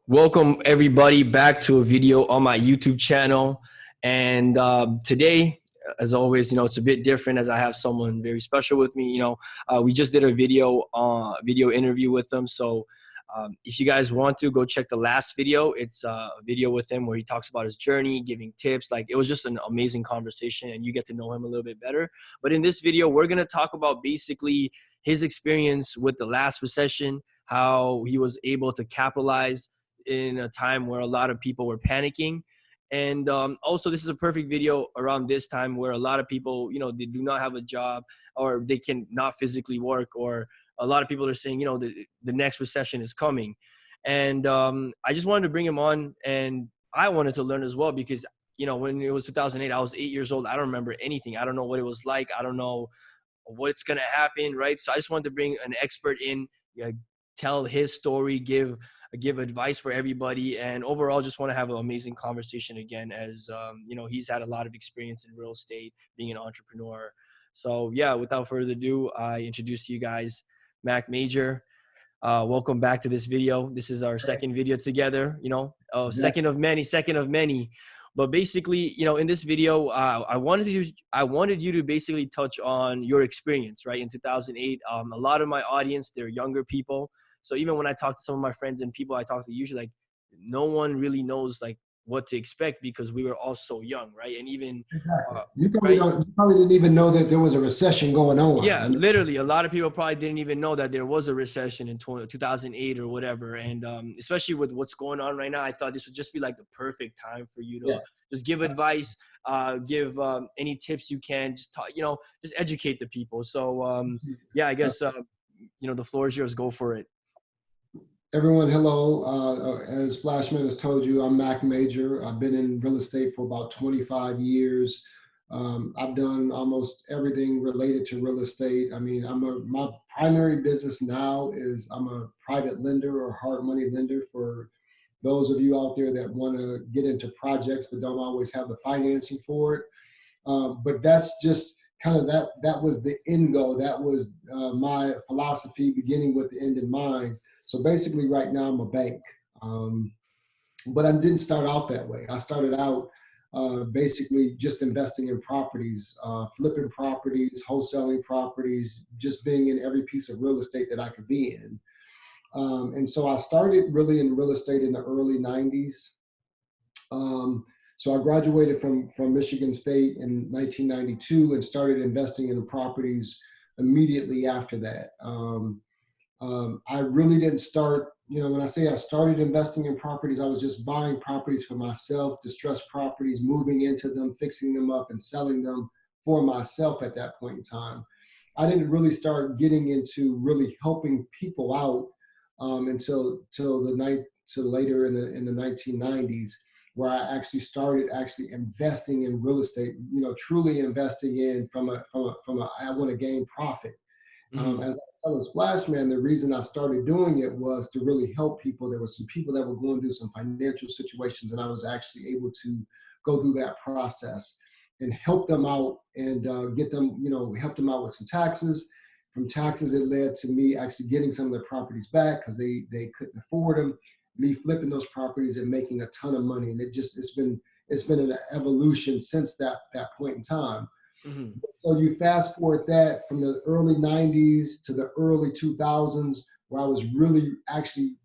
Welcome everybody back to a video on my YouTube channel. And today, as always, it's a bit different as I have someone very special with me. We just did a video interview with him. So if you guys want to go check the last video, it's a video with him where he talks about his journey, giving tips. Like, it was just an amazing conversation and you get to know him a little bit better. But in this video, we're going to talk about basically his experience with the last recession, how he was able to capitalize in a time where a lot of people were panicking. And also, this is a perfect video around this time where a lot of people, they do not have a job or they can not physically work, or a lot of people are saying, the next recession is coming. And I just wanted to bring him on, and I wanted to learn as well because, when it was 2008, I was 8 years old. I don't remember anything. I don't know what it was like. I don't know what's going to happen, right? So I just wanted to bring an expert in, tell his story, give advice for everybody, and overall just want to have an amazing conversation again, as he's had a lot of experience in real estate, being an entrepreneur. So yeah, without further ado, I introduce to you guys Mack Major. Welcome back to this video. This is our second video together, second of many. But basically, in this video, I wanted you to basically touch on your experience, right? In 2008, a lot of my audience, they're younger people. So even when I talk to some of my friends and people I talk to, usually like no one really knows like what to expect because we were all so young, right? And even exactly, you probably didn't even know that there was a recession going on. Yeah, literally, a lot of people probably didn't even know that there was a recession in 2008 or whatever. And especially with what's going on right now, I thought this would just be like the perfect time for you to just give advice, give any tips you can, just talk, just educate the people. So yeah, I guess the floor is yours. Go for it. Everyone, hello. As Flashman has told you, I'm Mack Major. I've been in real estate for about 25 years. I've done almost everything related to real estate. I mean, my primary business now is I'm a private lender or hard money lender for those of you out there that want to get into projects but don't always have the financing for it. But that's just kind of that was the end goal. That was my philosophy, beginning with the end in mind. So basically right now I'm a bank, but I didn't start out that way. I started out basically just investing in properties, flipping properties, wholesaling properties, just being in every piece of real estate that I could be in. And so I started really in real estate in the early 90s. So I graduated from Michigan State in 1992 and started investing in properties immediately after that. I really didn't start, when I say I started investing in properties, I was just buying properties for myself, distressed properties, moving into them, fixing them up and selling them for myself at that point in time. I didn't really start getting into really helping people out until later in the 1990s, where I actually started investing in real estate, truly investing in from a I want to gain profit. Mm-hmm. As I was telling Splashman, the reason I started doing it was to really help people. There were some people that were going through some financial situations, and I was actually able to go through that process and help them out and get them, help them out with some taxes. From taxes, it led to me actually getting some of their properties back because they couldn't afford them. Me flipping those properties and making a ton of money, and it's been an evolution since that point in time. Mm-hmm. So you fast forward that from the early 90s to the early 2000s, where I was really actually,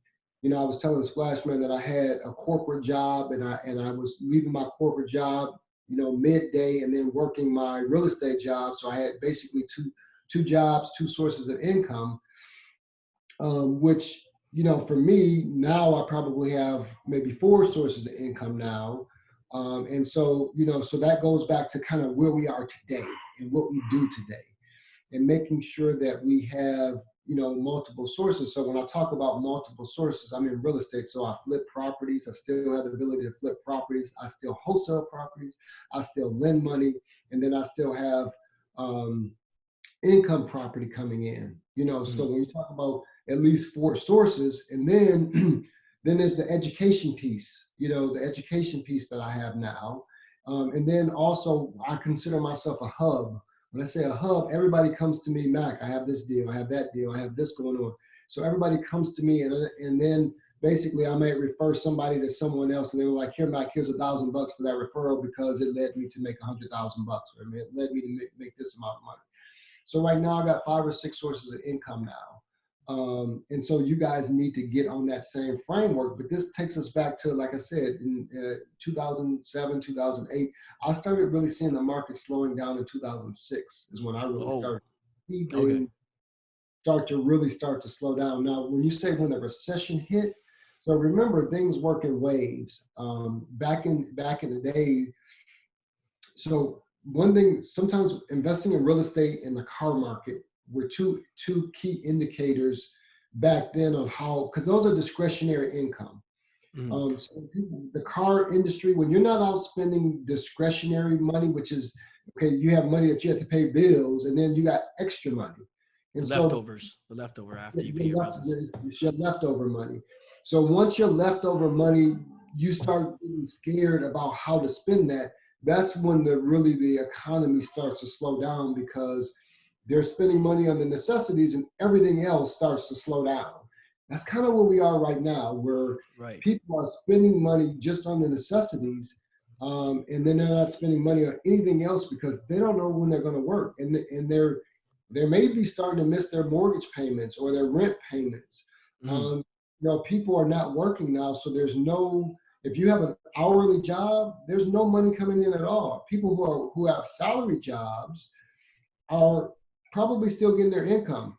I was telling Splashman that I had a corporate job, and I was leaving my corporate job, midday, and then working my real estate job. So I had basically two jobs, two sources of income, which, for me now, I probably have maybe 4 sources of income now. And so, so that goes back to kind of where we are today and what we do today, and making sure that we have, multiple sources. So when I talk about multiple sources, I'm in real estate. So I flip properties. I still have the ability to flip properties. I still wholesale properties. I still lend money. And then I still have income property coming in, Mm-hmm. So when you talk about at least 4 sources, and then then there's the education piece, the education piece that I have now. And then also I consider myself a hub. When I say a hub, everybody comes to me, Mac, I have this deal, I have that deal, I have this going on. So everybody comes to me, and then basically I might refer somebody to someone else, and they were like, "Here, Mike, here's $1,000 for that referral because it led me to make $100,000, or it led me to make this amount of money." So right now I got 5 or 6 sources of income now. And so you guys need to get on that same framework. But this takes us back to, like I said, in 2007, 2008, I started really seeing the market slowing down in 2006 is when I really Oh, started to see okay. things start to slow down. Now, when you say when the recession hit, so remember things work in waves. Back in the day, so one thing, sometimes investing in real estate and the car market were two key indicators back then on how, because those are discretionary income. Mhm. So the car industry, when you're not out spending discretionary money, which is okay, you have money that you have to pay bills, and then you got extra money, and so The leftover after you pay your your bills. it's your leftover money. So once your leftover money, you start getting scared about how to spend that. That's when the economy starts to slow down because they're spending money on the necessities and everything else starts to slow down. That's kind of where we are right now, where Right. people are spending money just on the necessities, and then they're not spending money on anything else because they don't know when they're going to work, and they may be starting to miss their mortgage payments or their rent payments. Mhm. Um, people are not working now, so there's no. If you have an hourly job, there's no money coming in at all. People who have salary jobs are probably still getting their income,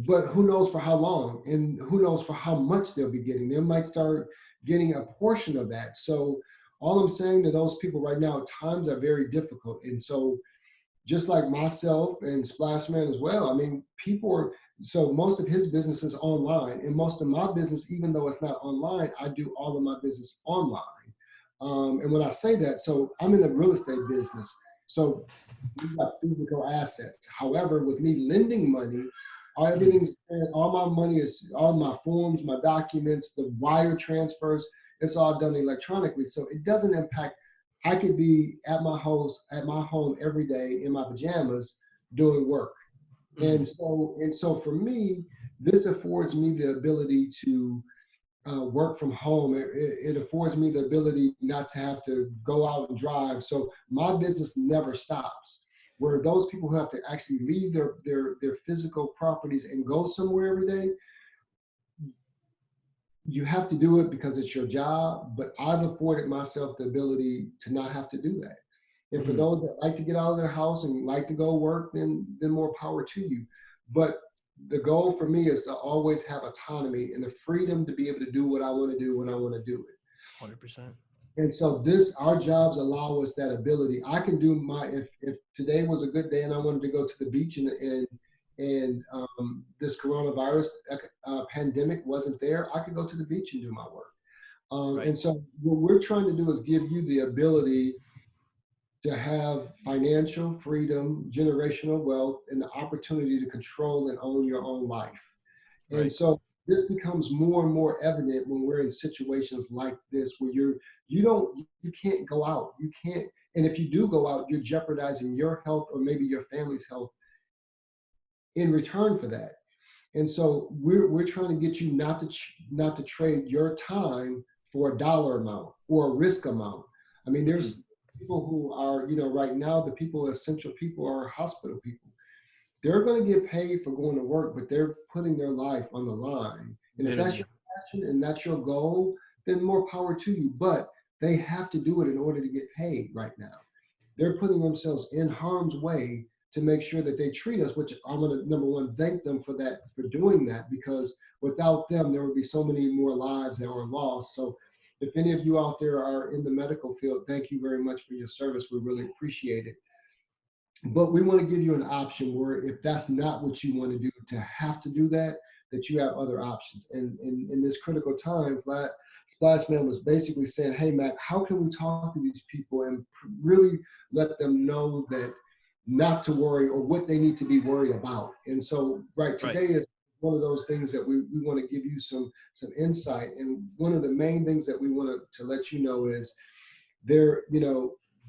but who knows for how long, and who knows for how much they'll be getting. They might start getting a portion of that. So all I'm saying to those people right now, times are very difficult, and so just like myself and Splashman as well. I mean, people are, so most of his business is online, and most of my business, even though it's not online, I do all of my business online. And when I say that, so I'm in the real estate business, so we got physical assets. However, with me lending money, Mhm. all my money is, all my forms, my documents, the wire transfers, it's all done electronically. So it doesn't impact. I could be at my home every day in my pajamas doing work. Mhm. And so for me, this affords me the ability to work from home. It affords me the ability not to have to go out and drive. So my business never stops. Where those people who have to actually leave their physical properties and go somewhere every day, you have to do it because it's your job. But I've afforded myself the ability to not have to do that. And for Mhm. those that like to get out of their house and like to go work, then more power to you. But the goal for me is to always have autonomy and the freedom to be able to do what I want to do when I want to do it. 100%. And so our jobs allow us that ability. I can do if today was a good day and I wanted to go to the beach and this coronavirus pandemic wasn't there, I could go to the beach and do my work. Right. And so what we're trying to do is give you the ability to have financial freedom, generational wealth, and the opportunity to control and own your own life. And Right. so this becomes more and more evident when we're in situations like this, where you can't go out, you can't, and if you do go out, you're jeopardizing your health or maybe your family's health in return for that. And so we're trying to get you not to trade your time for a dollar amount or a risk amount. I mean, Mhm. there's people who are, right now, the people, essential people, are hospital people. They're going to get paid for going to work, but they're putting their life on the line. And if that's Literally. your passion and that's your goal, then more power to you. But they have to do it in order to get paid right now. They're putting themselves in harm's way to make sure that they treat us, which I'm going to, number one, thank them for that, for doing that, because without them, there would be so many more lives that were lost. So if any of you out there are in the medical field, thank you very much for your service. We really appreciate it. But we want to give you an option where if that's not what you want to do, to have to do that, that you have other options. And in this critical time, Splashman was basically saying, hey, Matt, how can we talk to these people and really let them know that not to worry or what they need to be worried about? And so right Right. today is one of those things that we want to give you some insight. And one of the main things that we want to let you know is there,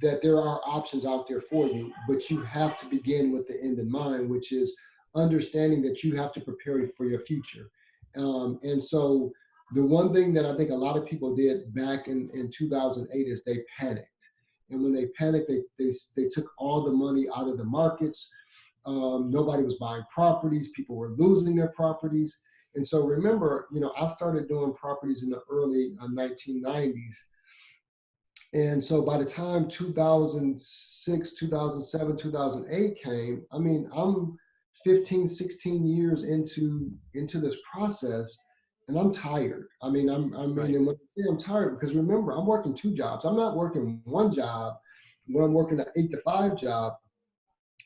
that there are options out there for you, but you have to begin with the end in mind, which is understanding that you have to prepare for your future. And so The one thing that I think a lot of people did back in 2008 is they panicked. And when they panicked, they took all the money out of the markets. Nobody was buying properties. People were losing their properties. And so remember, I started doing properties in the early 1990s. And so by the time 2006, 2007, 2008 came, I mean, I'm 15, 16 years into this process, and I'm tired. Right. And when I say I'm tired, because remember, I'm working two jobs. I'm not working one job when I'm working an 8 to 5 job.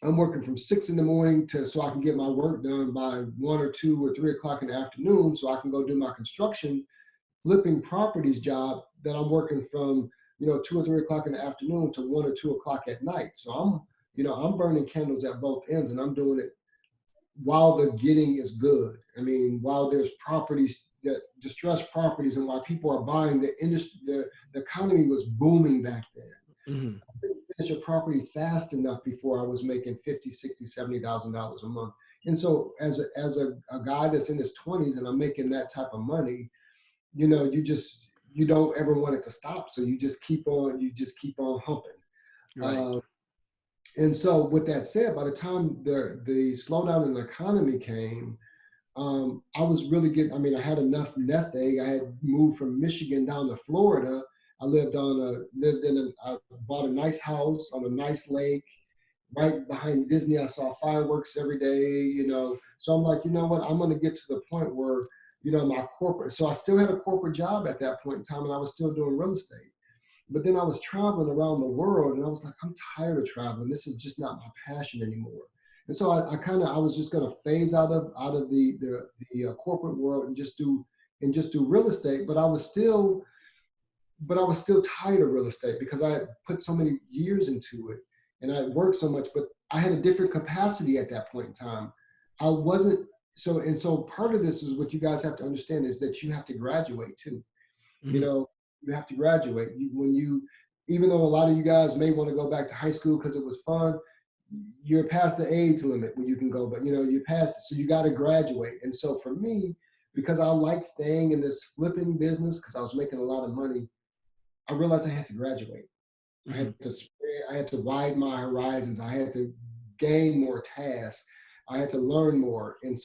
I'm working from 6 in the morning so I can get my work done by 1 or 2 or 3 o'clock in the afternoon, so I can go do my construction flipping properties job that I'm working from 2 or 3 o'clock in the afternoon to 1 or 2 o'clock at night. So I'm burning candles at both ends, and I'm doing it while the getting is good. I mean, while there's properties that distressed properties, and while people are buying, the industry, the economy was booming back then. Hmm. I couldn't finish a property fast enough before I was making 50, 60, $70,000 a month. And so as a guy that's in his 20s and I'm making that type of money, you don't ever want it to stop. So you just keep on humping. Right. Uh, and so with that said, by the time the slowdown in the economy came, I was really getting, I had enough nest egg. I had moved from Michigan down to Florida. I bought a nice house on a nice lake right behind Disney. I saw fireworks every day. So I'm like, you know what? I'm going to get to the point where, my corporate, so I still had a corporate job at that point in time, and I was still doing real estate. But then I was traveling around the world, and I was like, I'm tired of traveling. This is just not my passion anymore. And so I was just going to phase out of the corporate world and just do real estate. But I was still tired of real estate because I had put so many years into it and I worked so much, but I had a different capacity at that point in time. I wasn't so part of this is what you guys have to understand is that you have to graduate too. You Hmm. know, you have to graduate. Even though a lot of you guys may want to go back to high school because it was fun, you're past the age limit where you can go, but you're past it. So you got to graduate. And so for me, because I like staying in this flipping business because I was making a lot of money, I realized I had to graduate. Hmm. I had to widen my horizons. I had to gain more tasks. I had to learn more. And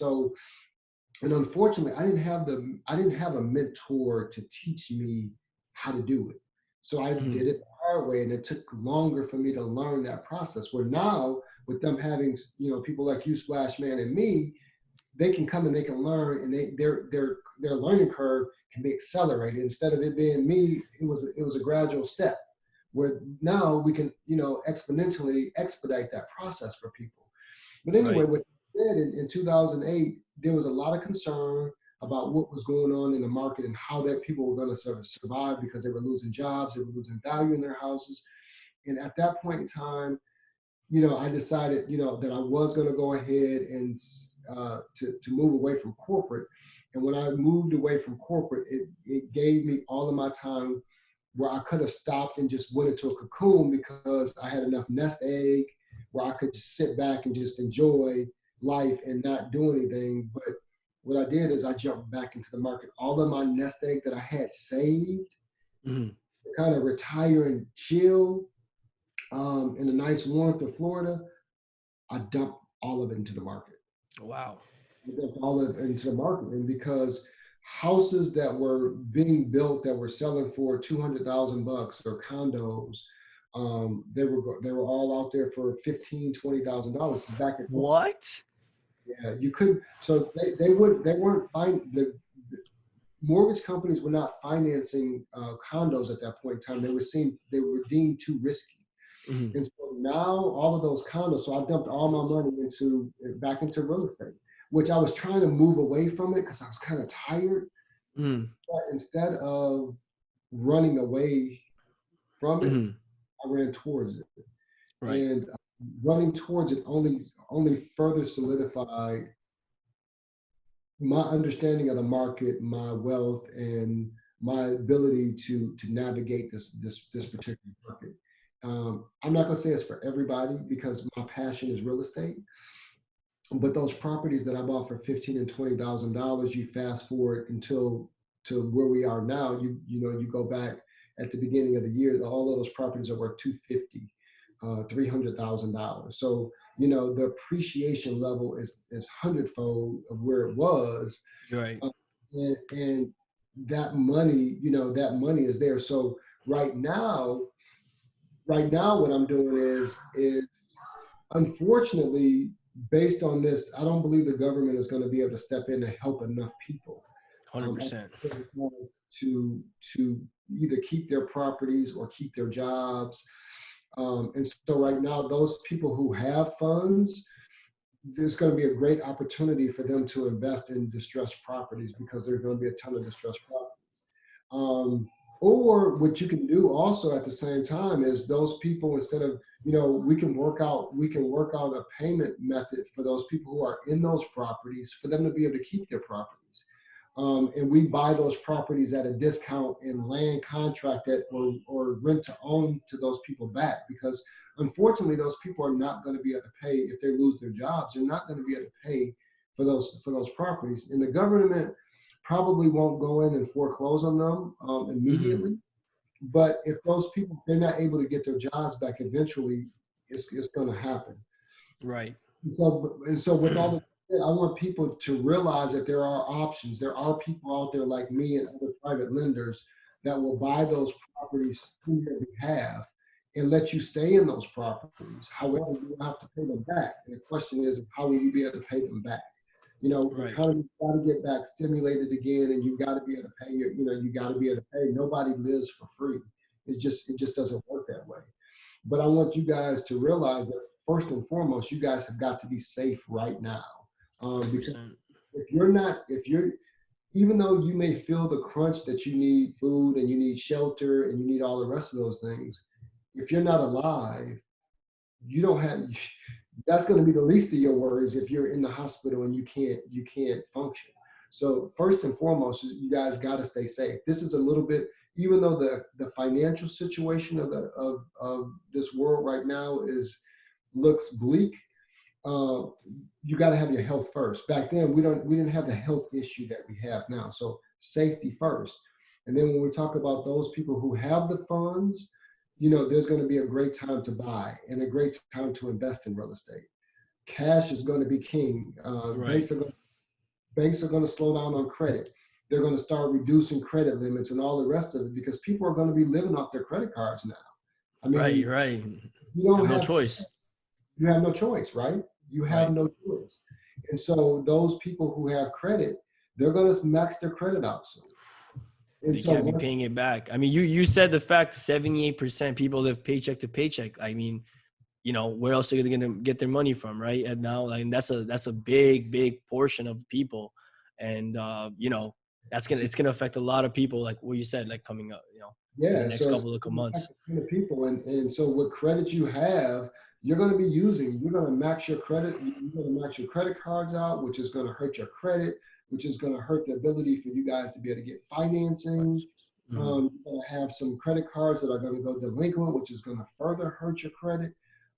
unfortunately, I didn't have a mentor to teach me how to do it. So I Hmm. did it the hard way, and it took longer for me to learn that process. Where now, with them having people like you, Splash Man, and me, they can come and they can learn, and their learning curve can be accelerated. Instead of it being me, it was a gradual step. Where now we can exponentially expedite that process for people. But anyway, Right. what you said in 2008, there was a lot of concern about what was going on in the market and how that people were going to sort of survive because they were losing jobs, they were losing value in their houses. And at that point in time, I decided, that I was going to go ahead and to move away from corporate. And when I moved away from corporate, it gave me all of my time where I could have stopped and just went into a cocoon because I had enough nest egg where I could just sit back and just enjoy life and not do anything. But what I did is I jumped back into the market. All of my nest egg that I had saved Hmm. to kind of retire and chill in the nice warmth of Florida, I dumped all of it into the market. Wow. I dumped all of it into the market. And because houses that were being built that were selling for 200,000 bucks or condos, they were all out there for 15, $20,000 back and forth. What? Yeah, you couldn't. So they weren't fine. The mortgage companies were not financing condos at that point in time. They were deemed too risky. Hmm. And so now all of those condos, so I dumped all my money back into real estate, which I was trying to move away from it because I was kind of tired. Hmm. But instead of running away from it, Hmm. I ran towards it. Right. And running towards it only further solidified my understanding of the market, my wealth, and my ability to navigate this particular market. I'm not going to say it's for everybody because my passion is real estate. But those properties that I bought for $15,000 and $20,000, you fast forward until to where we are now, you know, you go back at the beginning of the year, all of those properties are worth 250, $300,000. So, you know, the appreciation level is hundredfold of where it was. Right. Uh, and that money, you know, that money is there. So right now, what I'm doing is unfortunately, based on this, I don't believe the government is going to be able to step in and help enough people. I 100%. think they're going to either keep their properties or keep their jobs. And so right now, those people who have funds, there's going to be a great opportunity for them to invest in distressed properties because there's going to be a ton of distressed properties. Um, or what you can do also at the same time is those people, instead of, you know, we can work out a payment method for those people who are in those properties for them to be able to keep their properties. And we buy those properties at a discount and land contract it or rent to own to those people back, because unfortunately those people are not going to be able to pay if they lose their jobs. They're not going to be able to pay for those properties, and the government probably won't go in and foreclose on them Hmm. immediately. But if those people, if they're not able to get their jobs back eventually, it's going to happen. Right. And so with all the, I want people to realize that there are options. There are people out there like me and other private lenders that will buy those properties on your behalf and let you stay in those properties. However, you will have to pay them back. And the question is, how will you be able to pay them back? You know, the Right. economy's got to get back stimulated again, and you got to be able to pay your, you know, you got to be able to pay. Nobody lives for free. It just doesn't work that way. But I want you guys to realize that first and foremost, you guys have got to be safe right now. Because 100%. if you're not, if you're, even though you may feel the crunch that you need food and you need shelter and you need all the rest of those things, if you're not alive, you don't have, that's going to be the least of your worries if you're in the hospital and you can't function. So first and foremost, you guys got to stay safe. This is a little bit, even though the financial situation of this world right now looks bleak. uh, you got to have your health first. Back then, we didn't have the health issue that we have now. So safety first, and then when we talk about those people who have the funds, you know, there's going to be a great time to buy and a great time to invest in real estate. Cash is going to be king. Right. Banks are going to slow down on credit. They're going to start reducing credit limits and all the rest of it because people are going to be living off their credit cards now. I Right. mean, Right. you don't Have no have choice. you have no choice, right? You have Right. no choice. And so those people who have credit, they're going to max their credit out soon. And They so can't be once, paying it back. I mean, you said the fact 78% people live paycheck to paycheck. I mean, you know, where else are they going to get their money from, right? And now, like, that's a big portion of people, and you know, it's gonna affect a lot of people, like what you said, like coming up, you know, in the yeah, next so it's couple of going to months. affect a ton of people. And so what credit you have, you're going to be using, you're going to max your credit, you're going to max your credit cards out, which is going to hurt your credit, which is going to hurt the ability for you guys to be able to get financing. Mhm. You're going to have some credit cards that are going to go delinquent, which is going to further hurt your credit.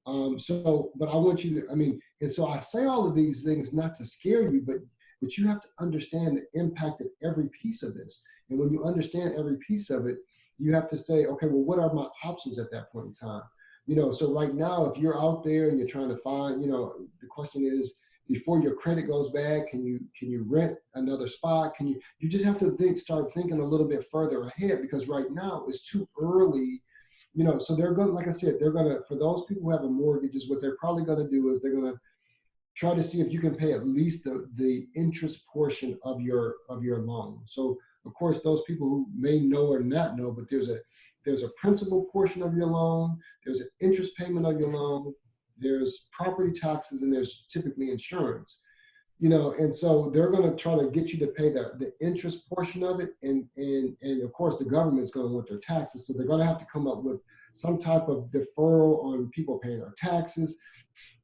But I want you to, I mean, and so I say all of these things not to scare you, but you have to understand the impact of every piece of this. And when you understand every piece of it, you have to say, okay, well, what are my options at that point in time? You know, so right now, if you're out there and you're trying to find, you know, the question is, before your credit goes bad, can you rent another spot? You just have to start thinking a little bit further ahead, because right now it's too early. You know, so they're going to, like I said, they're going to, for those people who have a mortgage, is what they're probably going to do is they're going to try to see if you can pay at least the interest portion of your loan. So of course, those people who may know or not know, but there's a principal portion of your loan, there's an interest payment of your loan, there's property taxes, and there's typically insurance. You know, and so they're going to try to get you to pay the interest portion of it, and of course the government's going to want their taxes, so they're going to have to come up with some type of deferral on people paying their taxes.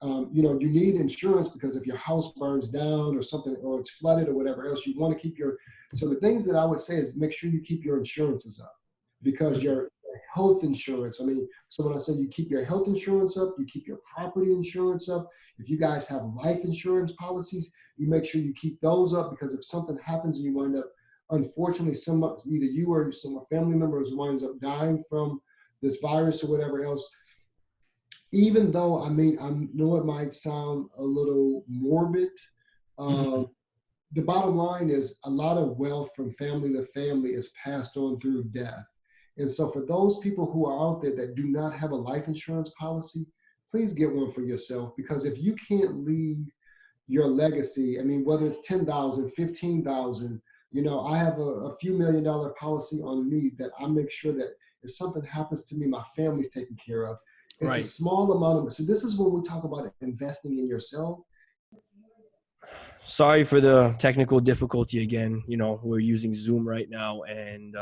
You know, you need insurance because if your house burns down or something, or it's flooded or whatever else, you want to keep your, so the things that I would say is make sure you keep your insurances up, because Mhm. your health insurance, I mean, so when I say you keep your health insurance up, you keep your property insurance up. If you guys have life insurance policies, you make sure you keep those up, because if something happens and you wind up unfortunately, either you or some family members winds up dying from this virus or whatever else, even though I know it might sound a little morbid, uh, Mhm. the bottom line is a lot of wealth from family to family is passed on through death. And so for those people who are out there that do not have a life insurance policy, please get one for yourself, because if you can't leave your legacy, I mean, whether it's 10,000, 15,000, I have a few $1 million policy on me that I make sure that if something happens to me, my family's taken care of. It's a Right. small amount of, so this is when we talk about investing in yourself. Sorry for the technical difficulty again. We're using Zoom right now, and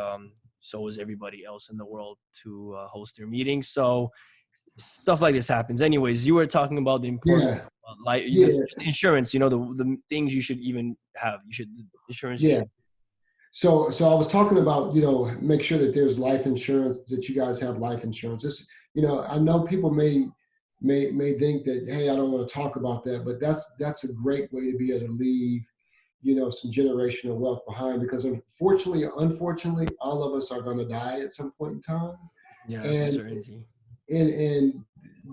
so is everybody else in the world to host their meetings. So stuff like this happens. Anyways, you were talking about the importance Yeah, of like yeah, just the insurance. The things you should even have. Insurance. You yeah. should. So I was talking about, make sure that there's life insurance, that you guys have life insurance. I know people may think that, hey, I don't want to talk about that, but that's a great way to be able to leave, some generational wealth behind, because unfortunately, all of us are going to die at some point in time. Yeah, that's a And certainty. and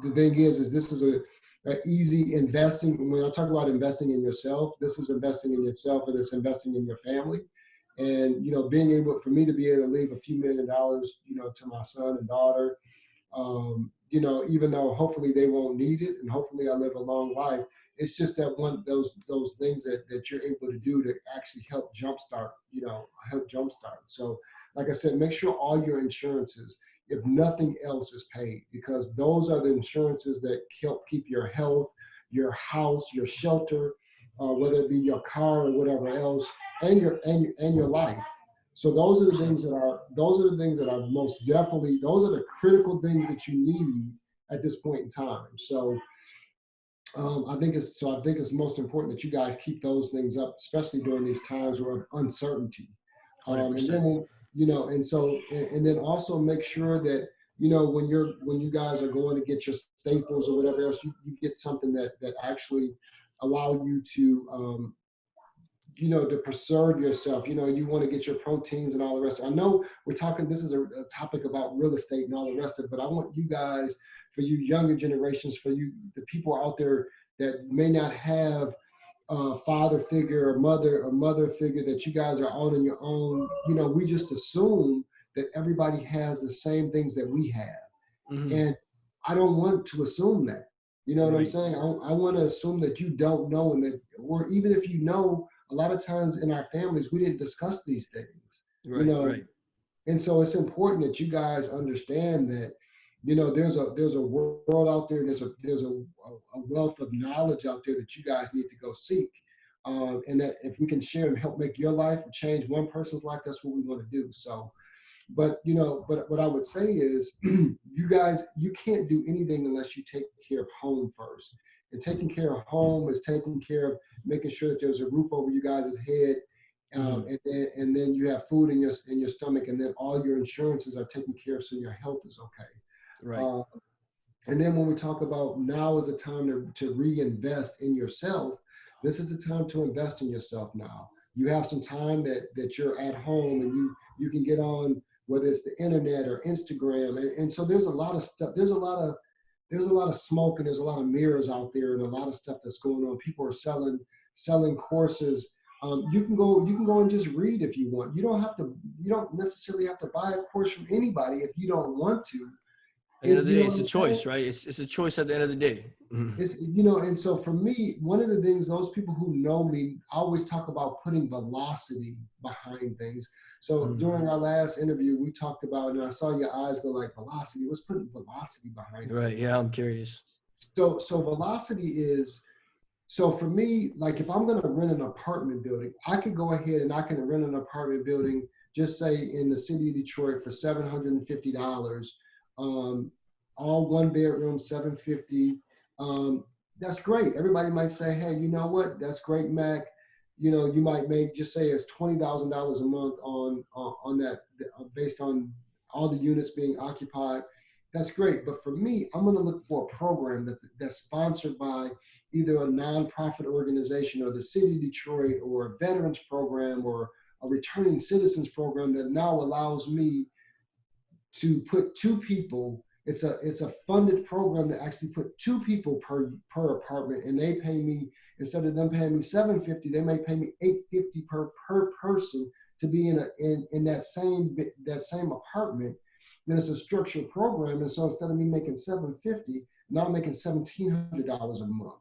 the thing is this is a easy investing. When I talk about investing in yourself, this is investing in yourself, and it's investing in your family. And being able for me to be able to leave a few $1 million, to my son and daughter, even though hopefully they won't need it, and hopefully I live a long life. It's just that those things that you're able to do to actually help jumpstart. So, like I said, make sure all your insurances, if nothing else, is paid, because those are the insurances that help keep your health, your house, your shelter, whether it be your car or whatever else, and your life. So those are the things that are most definitely, those are the critical things that you need at this point in time. So I think it's most important that you guys keep those things up, especially during these times of uncertainty. Hundred And percent. then and then also make sure that when you guys are going to get your staples or whatever else, you get something that actually allow you to preserve yourself. You want to get your proteins and all the rest. I know we're talking, this is a topic about real estate and all the rest of it, but I want you guys, for you younger generations, for you, the people out there that may not have a father figure or mother figure, that you guys are out on your own. We just assume that everybody has the same things that we have. Hmm. And I don't want to assume that. You know what I'm Right. saying? I want to assume that you don't know, and that, or even if you know, a lot of times in our families, we didn't discuss these things, you Right. know, Right. and so it's important that you guys understand that, there's a world out there, and there's a wealth of knowledge out there that you guys need to go seek. And that if we can share and help make your life, change one person's life, that's what we want to do. So, but what I would say is, you guys, you can't do anything unless you take care of home first. And taking care of home is taking care of making sure that there's a roof over you guys' head, Hmm. and then you have food in your stomach, and then all your insurances are taken care of, so your health is okay. Right. Uh, and then when we talk about now is the time to reinvest in yourself, this is the time to invest in yourself now. You have some time that you're at home, and you can get on, whether it's the internet or Instagram. And so there's a lot of stuff. There's a lot of smoke, and there's a lot of mirrors out there, and a lot of stuff that's going on. People are selling courses. You can go and just read if you want. You don't necessarily have to buy a course from anybody if you don't want to. At the end of the You day, know what it's a I'm saying? choice, right? It's a choice at the end of the day. Mhm. And so for me, one of the things, those people who know me, I always talk about putting velocity behind things. So Mhm. during our last interview, we talked about, and I saw your eyes go like, velocity. Let's put velocity behind Right. things. Yeah, I'm curious. So velocity is, so for me, like if I'm going to rent an apartment building, I could go ahead and I can rent an apartment building, just say in the city of Detroit, for $750. Um, all one bedroom, 750. Um, that's great. Everybody might say, hey, you know what? That's great, Mac. You might make, just say it's $20,000 a month on that, based on all the units being occupied. That's great. But for me, I'm going to look for a program that's sponsored by either a nonprofit organization or the city of Detroit, or a veterans program, or a returning citizens program that now allows me to put two people. It's a funded program that actually put two people per apartment, and they pay me, instead of them paying me $750, they may pay me $850 per person to be in that same apartment. And it's a structured program, and so instead of me making $750, now I'm making $1,700 a month.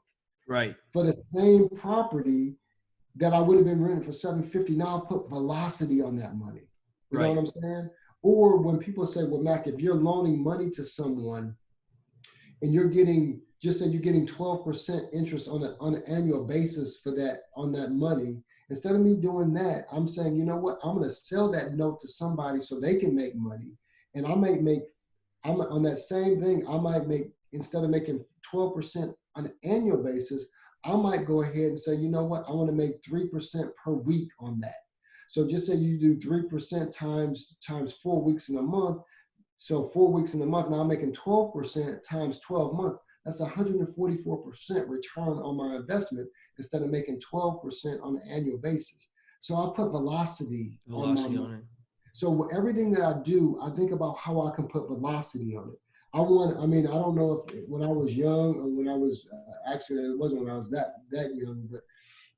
Right. For the same property that I would have been renting for $750, now I've put velocity on that money. You know what I'm saying? Or when people say, well, Mac, if you're loaning money to someone and you're getting, just say you're getting 12% interest on an annual basis for that, on that money, instead of me doing that, I'm saying, you know what, I'm going to sell that note to somebody so they can make money. And I might make, I'm on that same thing, I might make, instead of making 12% on an annual basis, I might go ahead and say, you know what, I want to make 3% per week on that. So just say you do 3% times 4 weeks in a month. So 4 weeks in a month, now I'm making 12% times 12 months. That's 144% return on my investment instead of making 12% on an annual basis. So I put velocity on my money. So everything that I do, I think about how I can put velocity on it. I don't know if when I was young or when I was, actually it wasn't when I was that young, but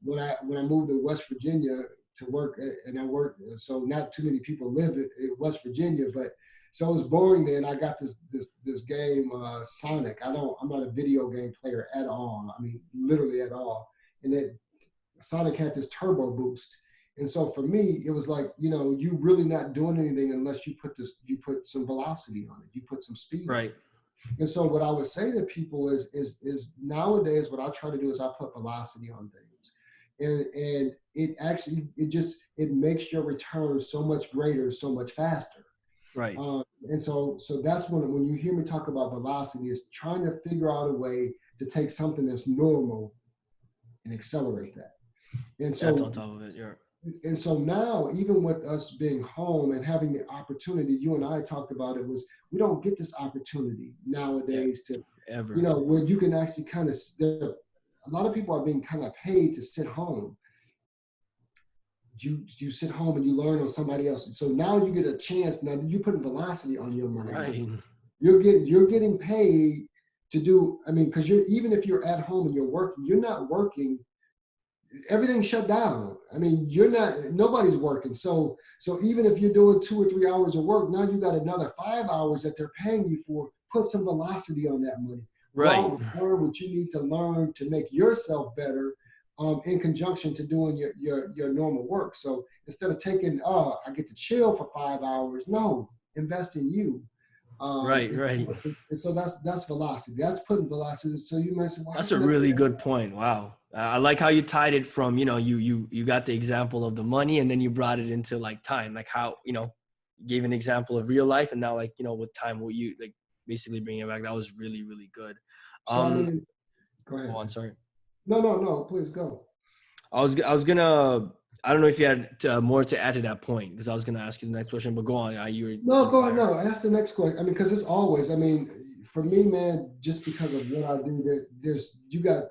when I moved to West Virginia to work, and I worked, so not too many people live in West Virginia, but so it was boring there, and I got this game, Sonic. I'm not a video game player at all. I mean, literally at all. And then Sonic had this turbo boost. And so for me, it was like, you know, you really not doing anything unless you put some velocity on it. You put some speed. Right. And so what I would say to people is nowadays, what I try to do is I put velocity on things. And it actually, it makes your return so much greater, so much faster. Right. And so that's when you hear me talk about velocity, is trying to figure out a way to take something that's normal and accelerate that. And so, that's on top of it, yeah. And so now, even with us being home and having the opportunity, you and I talked about it, was we don't get this opportunity nowadays to, ever, you know, where you can actually kind of, a lot of people are being kind of paid to sit home. You sit home and you learn on somebody else. So now you get a chance. Now you're putting velocity on your money. Right. You're getting paid to do. I mean, because even if you're at home and you're working, you're not working. Everything's shut down. I mean, nobody's working. So even if you're doing 2 or 3 hours of work, now you got another 5 hours that they're paying you for. Put some velocity on that money. Right. Learn what you need to learn to make yourself better, in conjunction to doing your normal work. So instead of taking, I get to chill for 5 hours, no, invest in you. Right. And so that's velocity. That's putting velocity. So you might say, well, that's a really good point. Wow. I like how you tied it from, you know, you got the example of the money, and then you brought it into like time, like how, you know, gave an example of real life, and now, like, you know, with time, will you like basically bring it back? That was really, really good. So, I mean, go ahead. Go on, sorry. No, please go. I was gonna, I don't know if you had more to add to that point, because I was gonna ask you the next question, but go on. Go ahead. No, ask the next question. I mean, because it's always, I mean, for me, man, just because of what I do, you got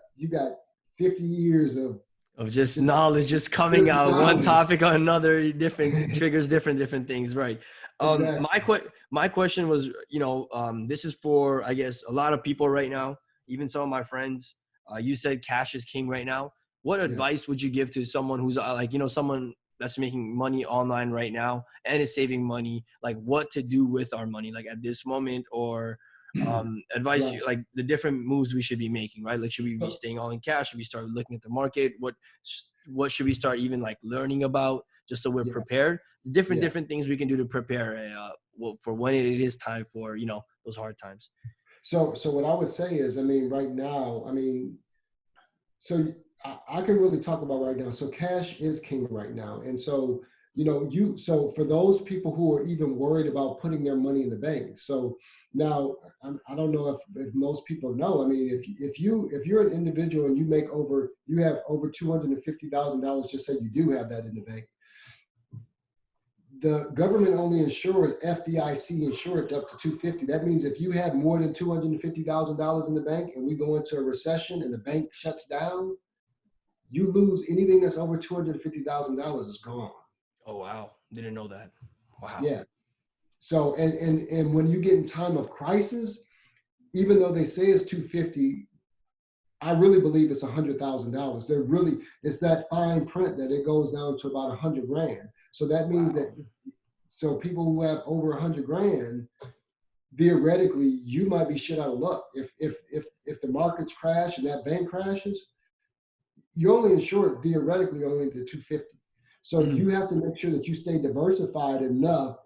50 years of just knowledge just coming out, one topic on another, different triggers, different things, right? Exactly. My question was, you know, this is for, I guess, a lot of people right now, even some of my friends. You said cash is king right now. What advice would you give to someone who's like, you know, someone that's making money online right now and is saving money, like what to do with our money, like at this moment, or advice, like the different moves we should be making, right? Like, should we be staying all in cash? Should we start looking at the market? What should we start even like learning about, just so we're prepared? Different things we can do to prepare for when it is time for, you know, those hard times. So what I would say is, I mean, right now, I mean, so I can really talk about right now. So cash is king right now. And so, you know, so for those people who are even worried about putting their money in the bank. So now, I don't know if most people know, I mean, if you're an individual and you have over $250,000, just say you do have that in the bank. The government only insures, FDIC insured up to $250,000. That means if you have more than $250,000 in the bank and we go into a recession and the bank shuts down, you lose anything that's over $250,000 is gone. Oh, wow. Didn't know that. Wow. Yeah. So, and when you get in time of crisis, even though they say it's 250, I really believe it's $100,000. They're really, it's that fine print that it goes down to about 100 grand. So that means Wow. that, so people who have over 100 grand, theoretically, you might be shit out of luck. If the markets crash and that bank crashes, you're only insured theoretically only to 250. So Mhm. you have to make sure that you stay diversified enough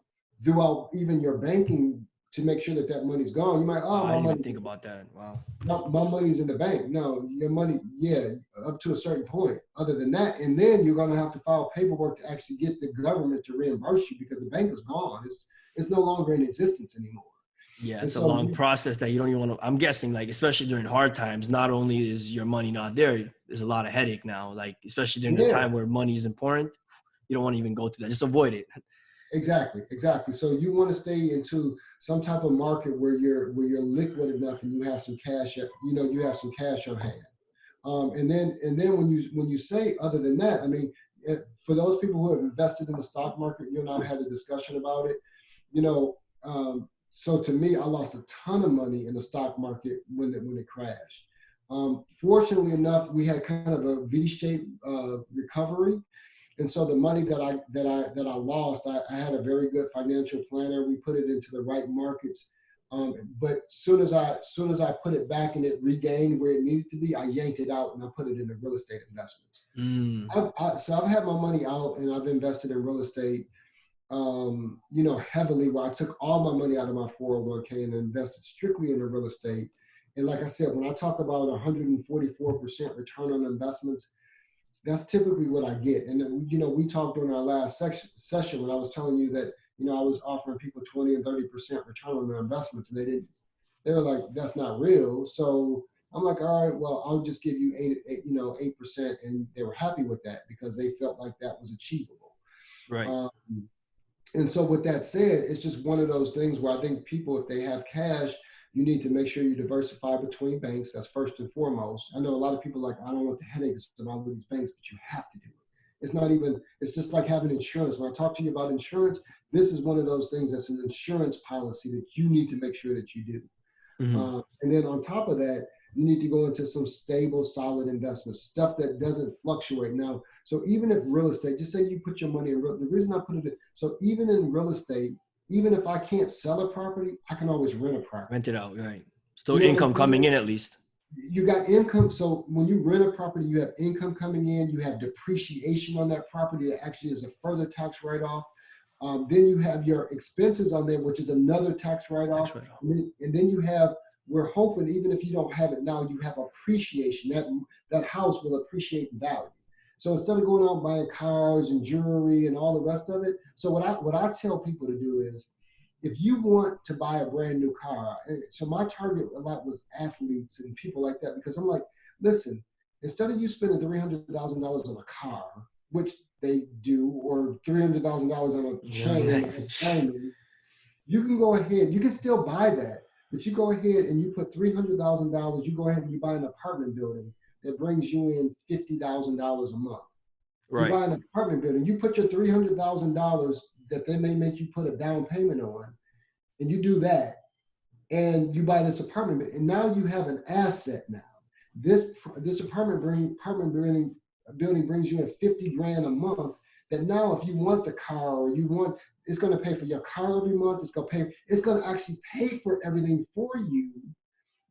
throughout even your banking to make sure that that money's gone. You might, Wow, oh, I didn't even think about that. Wow. my money's in the bank. No, your money, yeah, up to a certain point. Other than that, and then you're going to have to file paperwork to actually get the government to reimburse you because the bank is gone. It's no longer in existence anymore. Yeah, And it's a so long process that you don't even want to. I'm guessing, like, especially during hard times, not only is your money not there, there's a lot of headache now. Like, especially during the yeah, time where money is important, you don't want to even go through that. Just avoid it. exactly. So you want to stay into some type of market where you're liquid enough and you have some cash, you have some cash on hand. And then when you say other than that, I mean, for those people who have invested in the stock market, you and I had a discussion about it. You know, so to me, I lost a ton of money in the stock market when it crashed. Fortunately enough, we had kind of a V-shaped recovery, and so the money that I lost, I had a very good financial planner. We put it into the right markets. But soon as I put it back and it regained where it needed to be, I yanked it out and I put it into real estate investments. Mm, So I've had my money out and I've invested in real estate, heavily, where I took all my money out of my 401k and invested strictly into real estate. And like I said, when I talk about 144% return on investments, that's typically what I get. And then, we talked during our last session when I was telling you that, I was offering people 20 and 30% return on their investments, and they were like, that's not real. So I'm like, all right, well, I'll just give you 8%. And they were happy with that because they felt like that was achievable. right. Um, and so with that said, it's just one of those things where I think people, if they have cash, you need to make sure you diversify between banks. That's first and foremost. I know a lot of people are like, I don't want the headaches of all of these banks, but you have to do it. It's just like having insurance. When I talk to you about insurance, this is one of those things that's an insurance policy that you need to make sure that you do. Hmm. And then on top of that, you need to go into some stable, solid investments, stuff that doesn't fluctuate. Now, so even if real estate, just say you put your money in the reason I put it in, so even in real estate, even if I can't sell a property, I can always rent a property. Rent it out, right? Still You know what I'm income coming saying? in at least. You got income. So when you rent a property, you have income coming in, you have depreciation on that property that actually is a further tax write-off. Then you have your expenses on there, which is another tax write-off. Tax write-off. And then you have, we're hoping, even if you don't have it now, you have appreciation. That house will appreciate in value. So instead of going out buying cars and jewelry and all the rest of it, so what I tell people to do is, if you want to buy a brand new car, so my target a lot was athletes and people like that, because I'm like, listen, instead of you spending $300,000 on a car, which they do, or $300,000 on a chain, you can go ahead, you can still buy that, but you go ahead and you put $300,000, you go ahead and you buy an apartment building that brings you in $50,000 a month. You Right. buy an apartment building, you put your $300,000 that they may make you put a down payment on, and you do that, and you buy this apartment, and now you have an asset. Now this building brings you in 50 grand a month, that now if you want the car, or it's going to pay for your car every month, it's going to actually pay for everything for you,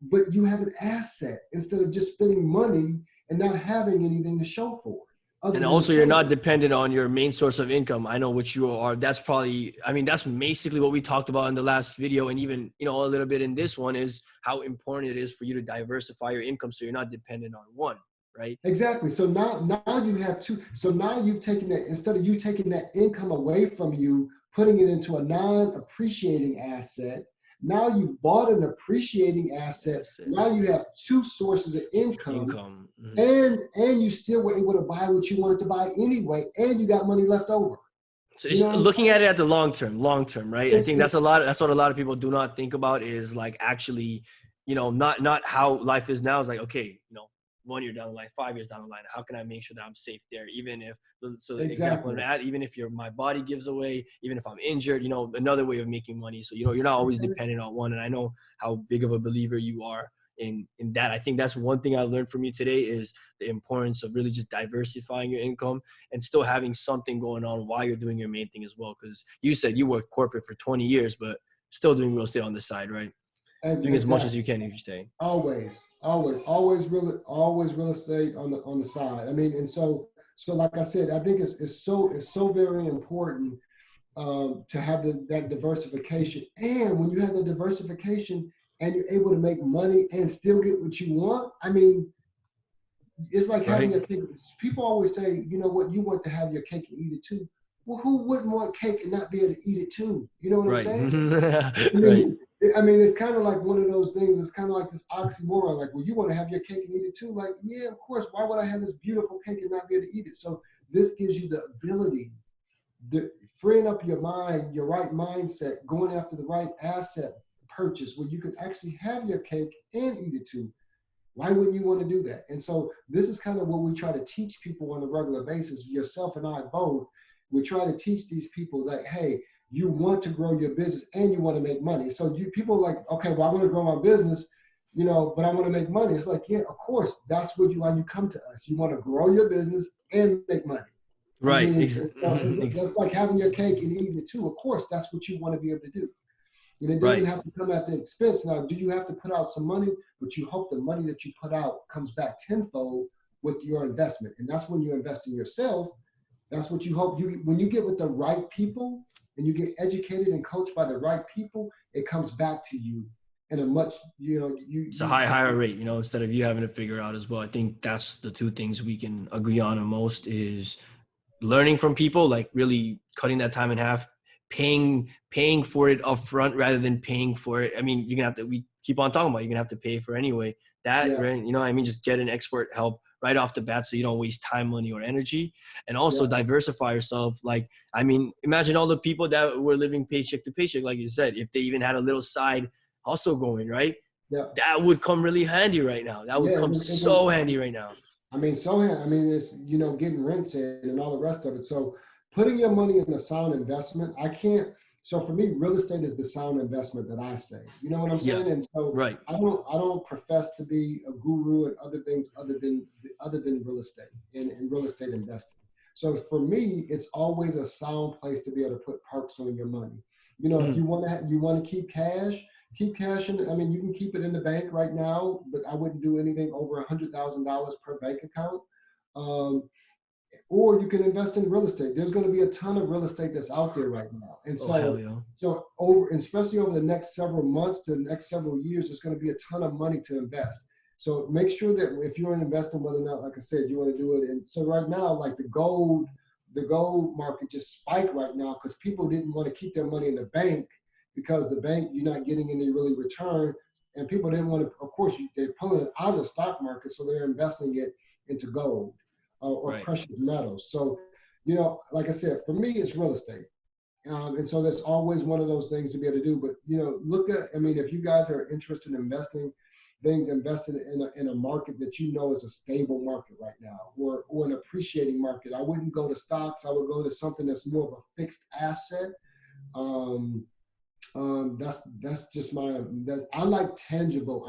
but you have an asset instead of just spending money and not having anything to show for it other And than also, you're not insurance. dependent on your main source of income. I know what you are. That's probably, I mean, that's basically what we talked about in the last video. And even, a little bit in this one, is how important it is for you to diversify your income so you're not dependent on one, right? Exactly. So now you have two. So now you've taken that, instead of you taking that income away from you, putting it into a non-appreciating asset. Now you've bought an appreciating asset. That's it. Now you have two sources of income, Income. Mhm. and you still were able to buy what you wanted to buy anyway, and you got money left over. So You it's know what I'm looking saying? at it at the long term, right? I think It's that's what a lot of people do not think about, is like, actually, not how life is now. Is like, okay, 1 year down the line, 5 years down the line? How can I make sure that I'm safe there? Even if, so the example of Exactly. that, even if my body gives away, even if I'm injured, you know, another way of making money. So, you know, you're not always dependent on one. And I know how big of a believer you are in that. I think that's one thing I learned from you today is the importance of really just diversifying your income and still having something going on while you're doing your main thing as well. Because you said you worked corporate for 20 years, but still doing real estate on the side, right? And Doing as much as exactly. you can each day. Always real estate on the side. I mean, and so like I said, I think it's so very important to have that diversification. And when you have the diversification and you're able to make money and still get what you want, I mean, it's like having Right. your cake. People always say, you know what, you want to have your cake and eat it too. Well, who wouldn't want cake and not be able to eat it too? You know what I'm Right. saying? I Right. mean, I mean, it's kind of like one of those things. It's kind of like this oxymoron. Like, well, you want to have your cake and eat it too? Like, yeah, of course. Why would I have this beautiful cake and not be able to eat it? So this gives you the ability, freeing up your mind, your right mindset, going after the right asset purchase, where you could actually have your cake and eat it too. Why wouldn't you want to do that? And so this is kind of what we try to teach people on a regular basis. Yourself and I both, we try to teach these people that, hey, you want to grow your business and you want to make money. So people are like, okay, well, I want to grow my business, you know, but I want to make money. It's like, yeah, of course, that's why you come to us. You want to grow your business and make money. I Right. mean, that's like having your cake and eating it too. Of course, that's what you want to be able to do. And it doesn't Right. have to come at the expense. Now, do you have to put out some money? But you hope the money that you put out comes back tenfold with your investment. And that's when you invest in yourself. That's what you hope. When you get with the right people and you get educated and coached by the right people, it comes back to you in a much, you know, It's a higher rate, you know, instead of you having to figure it out as well. I think that's the two things we can agree on the most is learning from people, like really cutting that time in half, paying for it up front rather than paying for it. I mean, you're gonna have to, we keep on talking about, you're gonna have to pay for anyway. That, Yeah, right? You know what I mean? Just get an expert help right off the bat so you don't waste time, money, or energy. And also yeah, diversify yourself. Like, I mean, imagine all the people that were living paycheck to paycheck, like you said, if they even had a little side hustle going, right? yeah, That would come really handy right now. That would yeah. come so handy right now. I mean, so I mean, it's, you know, getting rents in and all the rest of it. So putting your money in a sound investment, I can't. So for me, real estate is the sound investment that I say. You know what I'm Yeah. saying? And so Right. I don't profess to be a guru and other things other than real estate and real estate investing. So for me, it's always a sound place to be able to put parks on your money. You know, if Mhm. you want to keep cash in. I mean, you can keep it in the bank right now, but I wouldn't do anything over $100,000 per bank account. Um, or you can invest in real estate. There's going to be a ton of real estate that's out there right now, and Oh, hell so yeah. especially over the next several months to the next several years, there's going to be a ton of money to invest. So make sure that if you're investing, whether or not, like I said, you want to do it. And so right now, like the gold market just spiked right now because people didn't want to keep their money in the bank because the bank, you're not getting any really return. And people didn't want to, of course, they're pulling it out of the stock market. So they're investing it into gold or Right. precious metals. So, you know, like I said, for me, it's real estate. And so that's always one of those things to be able to do. But, you know, I mean, if you guys are interested in invested in a market that you know is a stable market right now or an appreciating market. I wouldn't go to stocks. I would go to something that's more of a fixed asset. Um, that's just I like tangible.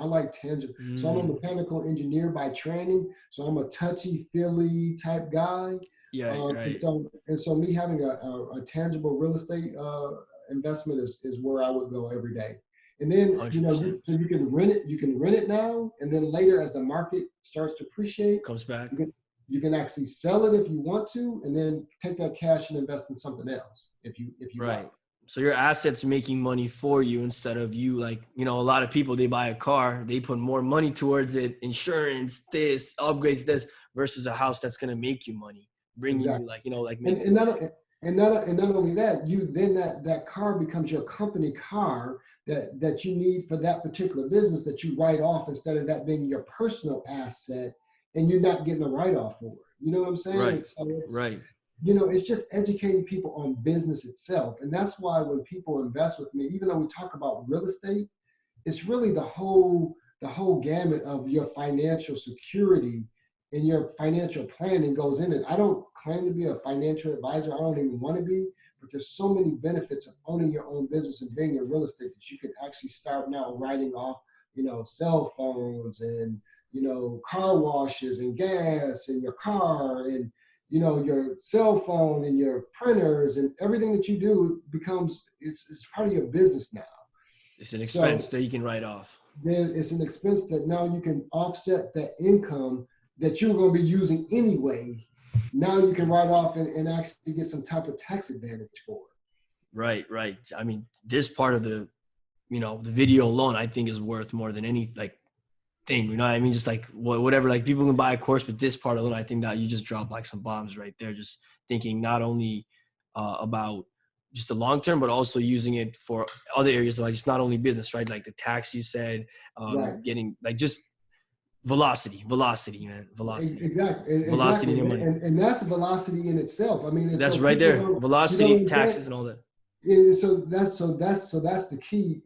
So I'm a Mm. mechanical engineer by training. So I'm a touchy feely type guy. Yeah. And Right. so me having a tangible real estate investment is where I would go every day. And then, you know, 100% so you can rent it now, and then later as the market starts to appreciate, comes back. you can actually sell it if you want to, and then take that cash and invest in something else if you like. Right. So your assets making money for you instead of you, like, you know, a lot of people, they buy a car, they put more money towards it, insurance, this, upgrades, this, versus a house that's going to make you money, bringing you, Exactly. like, you know, like And making and money. not and not only that, you then that car becomes your company car that you need for that particular business that you write off instead of that being your personal asset and you're not getting a write off for it. You know what I'm saying? Right. And so it's, Right. you know, it's just educating people on business itself. And that's why when people invest with me, even though we talk about real estate, it's really the whole the whole gamut of your financial security and your financial planning goes in it. I don't claim to be a financial advisor. I don't even want to be, but there's so many benefits of owning your own business and being in real estate that you can actually start now writing off, cell phones and, car washes and gas and your car and, your cell phone and your printers and everything that you do it's part of your business now. It's an So expense that you can write off. it's an expense that now you can offset that income that you're going to be using anyway. Now you can write off and actually get some type of tax advantage for it. Right. I mean, this part of the video alone, I think is worth more than any thing, you know what I mean? Just like whatever, like people can buy a course, but this part alone, I think that you just drop like some bombs right there. Just thinking not only about just the long term, but also using it for other areas, like just not only business, right? Like the tax you said, Right. getting like just velocity, man, velocity in Exactly. your money. And that's velocity in itself. I mean, and That's so right people there. Velocity, invest. taxes, and all that. So that's the key,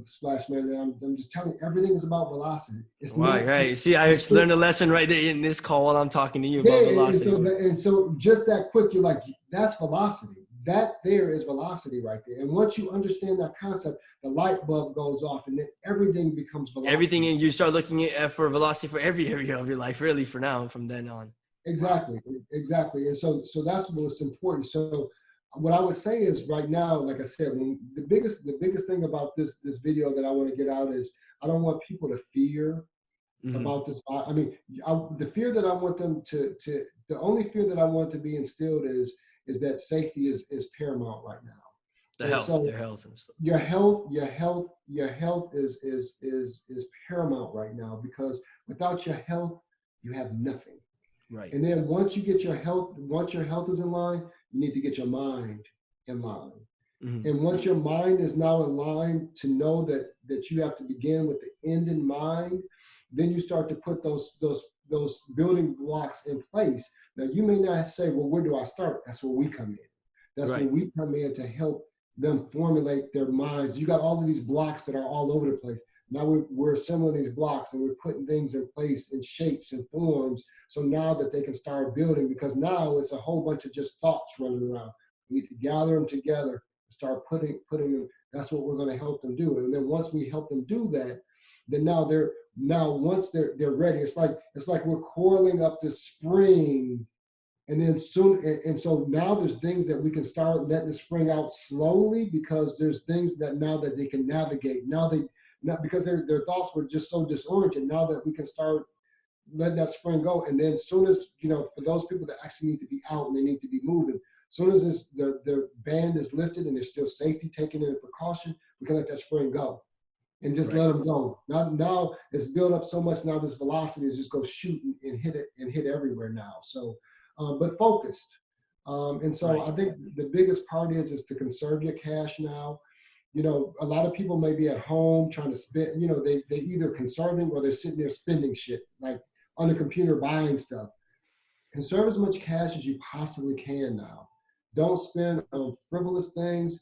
Splash Man. I'm just telling you, everything is about velocity. It's Right, not. right. See, I just learned a lesson right there in this call while I'm talking to you Yeah, about and velocity. so just that quick, you're like, that's velocity. That there is velocity right there. And once you understand that concept, the light bulb goes off, and then everything becomes velocity. Everything, and you start looking at for velocity for every area of your life, really, for now, from then on. Exactly. And so that's what's important. So what I would say is right now, like I said, the biggest thing about this video that I want to get out is I don't want people to fear about this. I mean, the fear that I want them the only fear that I want to be instilled is that safety is paramount right now. Their health and stuff. Your health is paramount right now, because without your health, you have nothing. Right. And then once your health is in line, you need to get your mind in line. And once your mind is now in line to know that you have to begin with the end in mind, then you start to put those building blocks in place. Now you may not say, well, where do I start? That's where we come in. That's right. where we come in to help them formulate their minds. You got all of these blocks that are all over the place. Now we're assembling these blocks and we're putting things in place in shapes and forms. So now that they can start building, because now it's a whole bunch of just thoughts running around. We need to gather them together and start putting them. That's what we're going to help them do. And then once we help them do that, then once they're ready, it's like we're coiling up this spring. And then so now there's things that we can start letting the spring out slowly, because there's things that now that they can navigate. Not because their thoughts were just so disoriented. Now that we can start letting that spring go, and then as soon as for those people that actually need to be out and they need to be moving, as soon as their band is lifted and there's still safety taken into precaution, we can let that spring go and just let them go. Now it's built up so much. Now this velocity is just go shoot and hit everywhere now. So, but focused. And so I think the biggest part is to conserve your cash now. A lot of people may be at home trying to spend, they either conserving or they're sitting there spending shit, like on the computer buying stuff. Conserve as much cash as you possibly can now. Don't spend on frivolous things.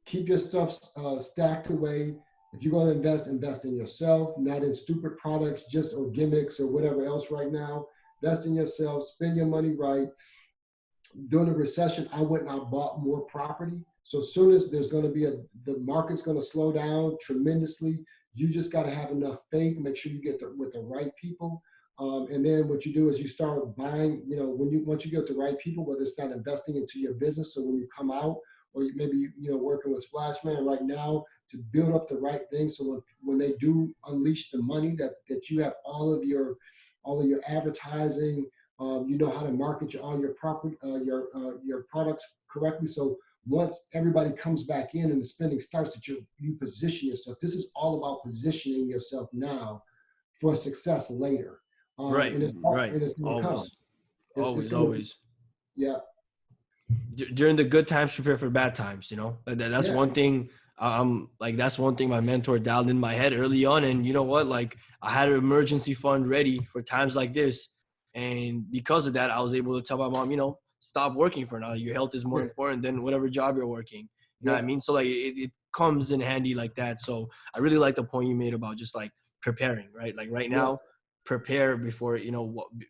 Keep your stuff stacked away. If you're going to invest in yourself, not in stupid products, or gimmicks or whatever else right now. Invest in yourself, spend your money right. During the recession, I went and I bought more property. So as soon as there's going to be the market's going to slow down tremendously, you just got to have enough faith, make sure you get with the right people. And then what you do is you start buying, once you get the right people, whether it's not investing into your business. So when you come out, or maybe, working with Splashman right now to build up the right things. So when they do unleash the money, that you have all of your advertising, you know how to market all your property, your products correctly. So once everybody comes back in and the spending starts, that you position yourself. This is all about positioning yourself now for success later. And it's going to come. Always. Yeah. During the good times, prepare for bad times. That's one thing. That's one thing my mentor dialed in my head early on. And you know what? Like, I had an emergency fund ready for times like this. And because of that, I was able to tell my mom, stop working for now. Your health is more important than whatever job you're working. You know what I mean? So like it comes in handy like that. So I really like the point you made about just like preparing, right? Like right Yeah. now, prepare before,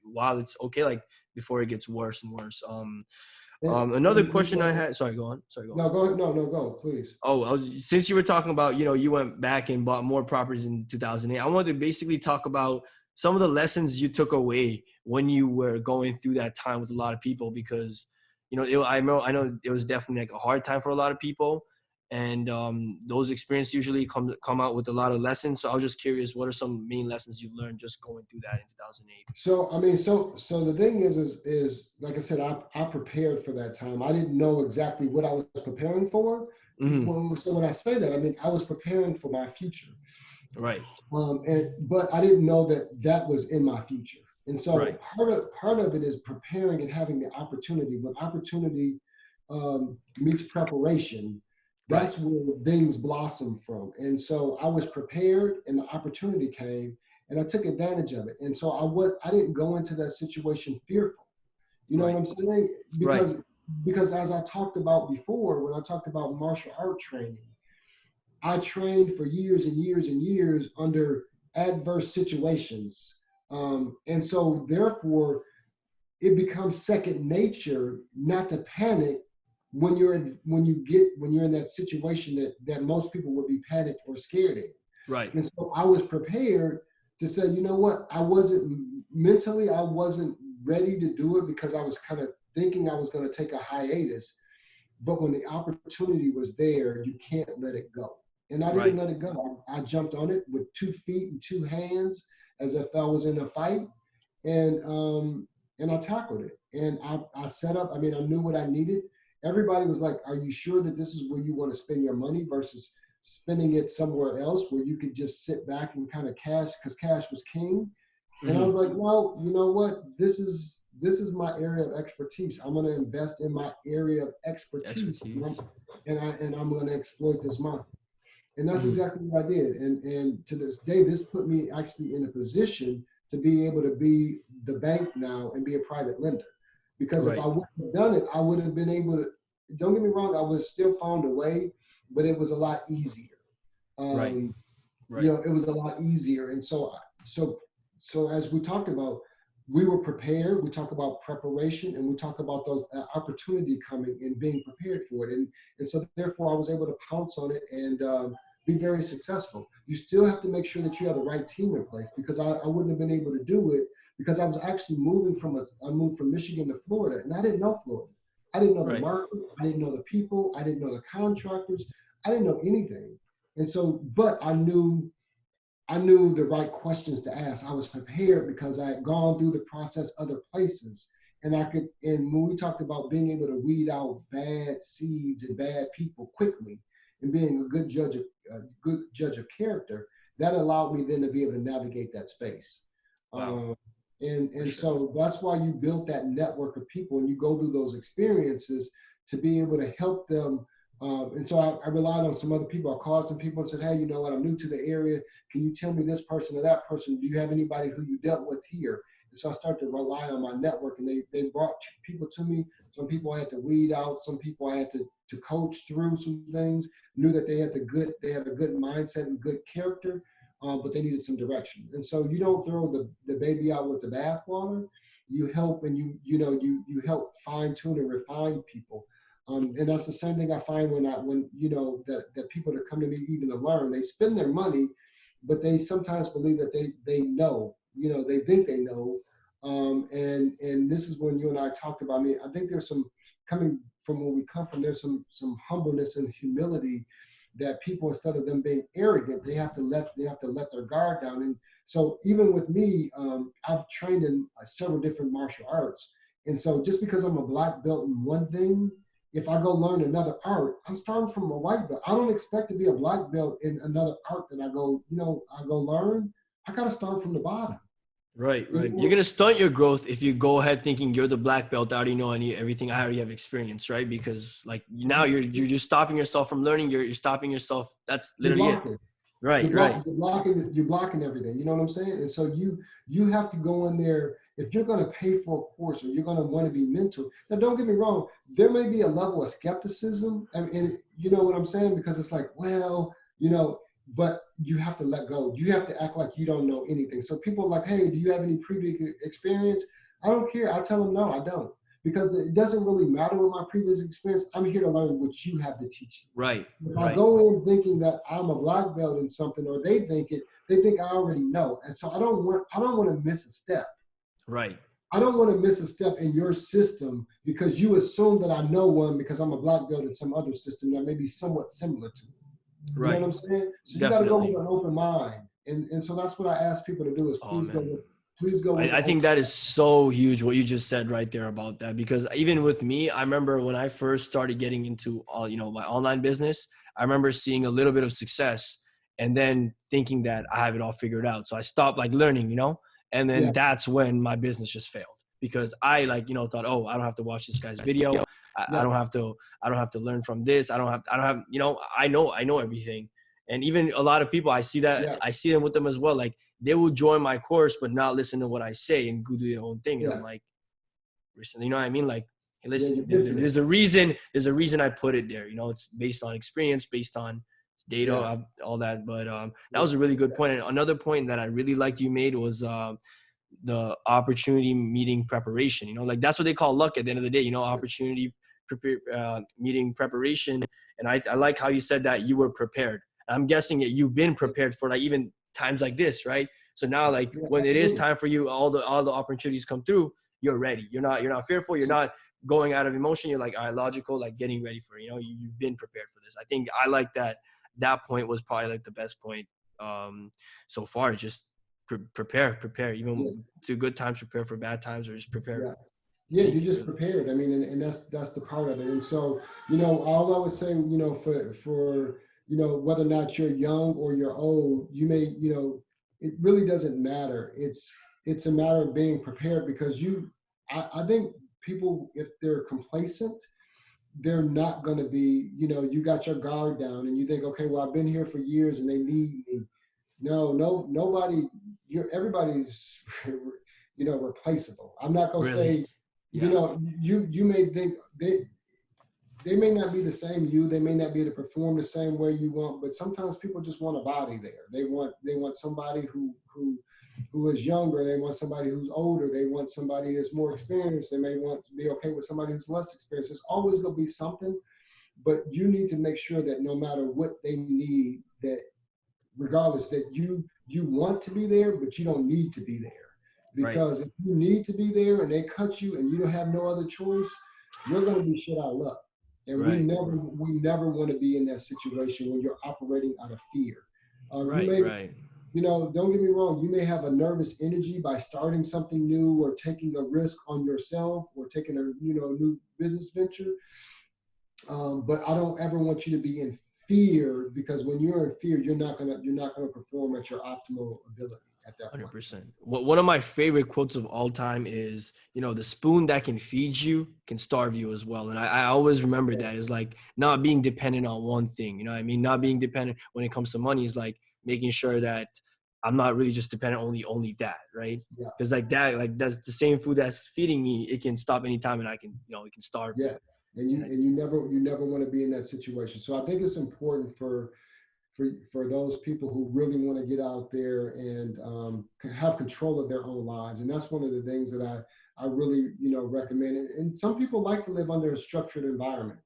while it's okay, like before it gets worse and worse. Another question I had, sorry, go on. Sorry, go on. No, go ahead. No, go, please. Oh, since you were talking about, you went back and bought more properties in 2008, I wanted to basically talk about some of the lessons you took away when you were going through that time with a lot of people, because, I know it was definitely like a hard time for a lot of people. And those experiences usually come out with a lot of lessons. So I was just curious, what are some main lessons you've learned just going through that in 2008? So, I mean, so the thing is like I said, I prepared for that time. I didn't know exactly what I was preparing for. Mm-hmm. So when I say that, I mean, I was preparing for my future. Right. But I didn't know that that was in my future. And so Right. part of it is preparing and having the opportunity. When opportunity meets preparation, Right. that's where things blossom from. And so I was prepared, and the opportunity came, and I took advantage of it. And so I didn't go into that situation fearful. You know what Right. I'm saying? Right. Because as I talked about before, when I talked about martial art training, I trained for years and years and years under adverse situations. And so therefore it becomes second nature not to panic when you're in that situation that most people would be panicked or scared in. Right. And so I was prepared to say, you know what, I wasn't ready to do it because I was kind of thinking I was going to take a hiatus. But when the opportunity was there, you can't let it go. And I didn't Right. let it go. I jumped on it with 2 feet and 2 hands as if I was in a fight, and I tackled it. And I set up. I mean, I knew what I needed. Everybody was like, "Are you sure that this is where you want to spend your money versus spending it somewhere else where you could just sit back and kind of cash, because cash was king?" And I was Mm-hmm. like, "No, you know what? This is my area of expertise. I'm going to invest in my area of expertise, Expertise. and I'm going to exploit this market." And that's Mm-hmm. exactly what I did. And to this day, this put me actually in a position to be able to be the bank now and be a private lender. Because if I Right. wouldn't have done it, I would have been able to. Don't get me wrong, I would have still found a way, but it was a lot easier. Right. Um, Right. it was a lot easier. And so as we talked about, we were prepared. We talk about preparation, and we talk about those opportunity coming and being prepared for it. And so therefore I was able to pounce on it and be very successful. You still have to make sure that you have the right team in place, because I wouldn't have been able to do it because I was actually I moved from Michigan to Florida, and I didn't know Florida. I didn't know the Right. market. I didn't know the people. I didn't know the contractors. I didn't know anything. And so, but I knew the right questions to ask. I was prepared because I had gone through the process other places. And when we talked about being able to weed out bad seeds and bad people quickly and being a good judge of character, that allowed me then to be able to navigate that space. Wow. Um, For and sure. so that's why you built that network of people, and you go through those experiences to be able to help them. And so I relied on some other people. I called some people and said, "Hey, you know what? I'm new to the area. Can you tell me this person or that person? Do you have anybody who you dealt with here?" And so I started to rely on my network, and they brought people to me. Some people I had to weed out. Some people I had to coach through some things. Knew that they had a good mindset and good character, but they needed some direction. And so you don't throw the baby out with the bathwater. You help, and you help fine tune and refine people. And that's the same thing I find when that people that come to me even to learn, they spend their money, but they sometimes believe that they know, they think they know. And this is when you and I talked about me. I think there's some coming from where we come from. There's some humbleness and humility that people, instead of them being arrogant, they have to let their guard down. And so even with me, I've trained in several different martial arts. And so just because I'm a black belt in one thing, if I go learn another art, I'm starting from a white belt. I don't expect to be a black belt in another art that I go learn. I got to start from the bottom. Right. You Right. You're know? gonna stunt your growth if you go ahead thinking you're the black belt. I already know everything. I already have experience, right? Because like now you're just stopping yourself from learning. You're stopping yourself. That's You're literally it. blocking. Right. Right. You're blocking everything. You know what I'm saying? And so you have to go in there. If you're going to pay for a course or you're going to want to be mentored. Now, don't get me wrong. There may be a level of skepticism, and you know what I'm saying, because it's like, well, but you have to let go. You have to act like you don't know anything. So people are like, hey, do you have any previous experience? I don't care. I tell them, no, I don't. Because it doesn't really matter with my previous experience. I'm here to learn what you have to teach me. Right. If I Right. go in thinking that I'm a black belt in something, or they think it, they think I already know. And so I don't want to miss a step. Right. I don't want to miss a step in your system because you assume that I know one because I'm a black belt in some other system that may be somewhat similar to it. You know what Right. I'm saying? So you got to go with Definitely. an open mind, and so that's what I ask people to do is Oh man. please go with an I open think that is mind. so huge what you just said right there about that, because even with me, I remember when I first started getting into my online business, I remember seeing a little bit of success and then thinking that I have it all figured out. So I stopped like learning, and then Yeah, that's when my business just failed because I thought, oh, I don't have to watch this guy's video. I yeah, don't have to learn from this. I don't have, I know everything. And even a lot of people, yeah, I see them with them as well. Like, they will join my course but not listen to what I say and go do their own thing. And I'm yeah, like, you know what I mean? Like, hey, yeah. listen, You're missing it. there's a reason I put it there. It's based on experience, based on data, Yeah, all that. But that yeah, was a really good point. And another point that I really liked you made was the opportunity meeting preparation. Like, that's what they call luck at the end of the day. Opportunity meeting preparation. And I like how you said that you were prepared. I'm guessing that you've been yeah, prepared for like even times like this, right? So now, like, yeah, when it is absolutely. time for you, all the opportunities come through, you're ready. You're not fearful. You're not going out of emotion. You're like, all right, logical, like getting ready for it. You've been prepared for this. I think I like that. That point was probably like the best point so far. Just prepare. Yeah, Even through good times, prepare for bad times, or just prepare yeah. for Yeah, you anything just really. prepared. I mean, and that's the part of it. And so, all I would say, for whether or not you're young or you're old, it really doesn't matter. It's a matter of being prepared because I think people, if they're complacent, they're not going to be, you got your guard down and you think, okay, well, I've been here for years and they need me. No, nobody, everybody's, replaceable. I'm not going to Really? say, Yeah. you may think they may not be the same you, they may not be able to perform the same way you want, but sometimes people just want a body there. They want somebody who is younger, they want somebody who's older, they want somebody that's more experienced, they may want to be okay with somebody who's less experienced. There's always going to be something, but you need to make sure that no matter what they need, that regardless, that you want to be there, but you don't need to be there. Right. Because if you need to be there and they cut you and you don't have no other choice, you're going to be shit out of luck. And Right. we never want to be in that situation when you're operating out of fear. You Right. may, Right. don't get me wrong, you may have a nervous energy by starting something new or taking a risk on yourself or taking a new business venture. But I don't ever want you to be in fear because when you're in fear, you're not gonna perform at your optimal ability at that point. 100%. One of my favorite quotes of all time is, the spoon that can feed you can starve you as well. And I always remember Yeah, that is like not being dependent on one thing. You know what I mean? Not being dependent when it comes to money is like making sure that I'm not really just dependent only that, right? yeah, Because like that's the same food that's feeding me. It can stop anytime and I can, it can starve me. yeah. And And you never want to be in that situation. So I think it's important for those people who really want to get out there and have control of their own lives. And that's one of the things that I really recommend. And some people like to live under a structured environment.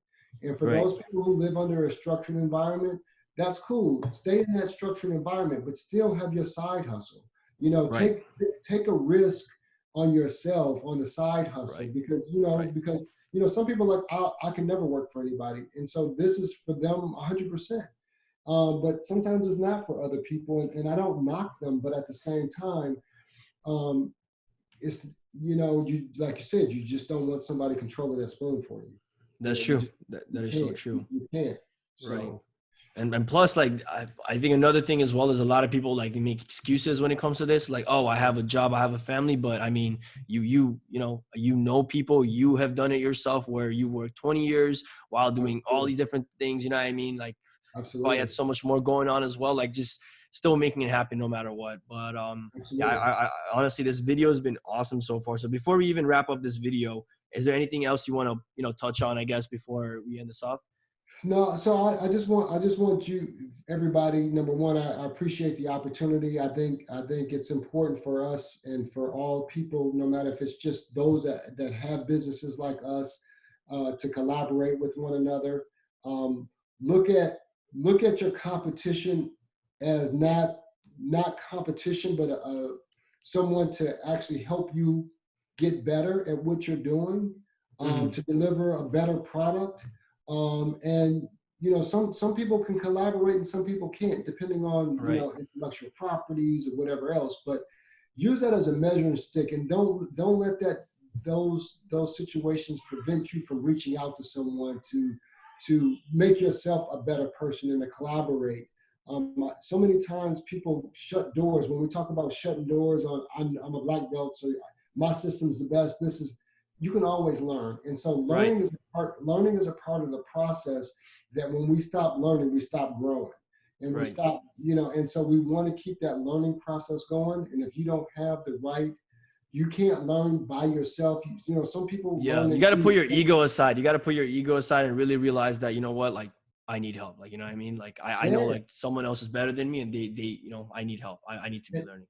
And for right, those people who live under a structured environment, that's cool. Stay in that structured environment, but still have your side hustle. right, Take a risk on yourself on the side hustle right, because right. some people are like I can never work for anybody, and so this is for them 100%. But sometimes it's not for other people, and I don't knock them, but at the same time, um, it's you like you said, you just don't want somebody controlling that spoon for you. That's You true. just you That is so can't true. you can't. Right. So And plus, like, I think another thing as well is a lot of people, like, they make excuses when it comes to this. Like, oh, I have a job, I have a family, but I mean, people, you have done it yourself where you worked 20 years while doing all absolutely, these different things. You know what I mean? Like, probably had absolutely, so much more going on as well. Like, just still making it happen no matter what. But yeah, absolutely. I honestly, this video has been awesome so far. So before we even wrap up this video, is there anything else you want to touch on? I guess before we end this off. No, so I just want you, everybody. Number one, I appreciate the opportunity. I think it's important for us and for all people, no matter if it's just those that have businesses like us, to collaborate with one another. Um, look at look at your competition as not competition, but someone to actually help you get better at what you're doing, Hmm. to deliver a better product. And you know, some people can collaborate and some people can't, depending on, you Right. know, intellectual properties or whatever else. But use that as a measuring stick, and don't let those situations prevent you from reaching out to someone to make yourself a better person and to collaborate. So many times people shut doors. When we talk about shutting doors on, I'm a black belt, so my system's the best. This is, you can always learn. And so Right. learning is a part of the process, that when we stop learning, we stop growing. And we Right. stop, you know, and so we want to keep that learning process going. And if you don't have the right, you can't learn by yourself. You know, some people Yeah, learn you in got to put your independent. ego aside. You got to put your ego aside and really realize that, you know what, like I need help. Like, you know what I mean? Like I know Yeah. like someone else is better than me and you know, I need help. I need to be learning.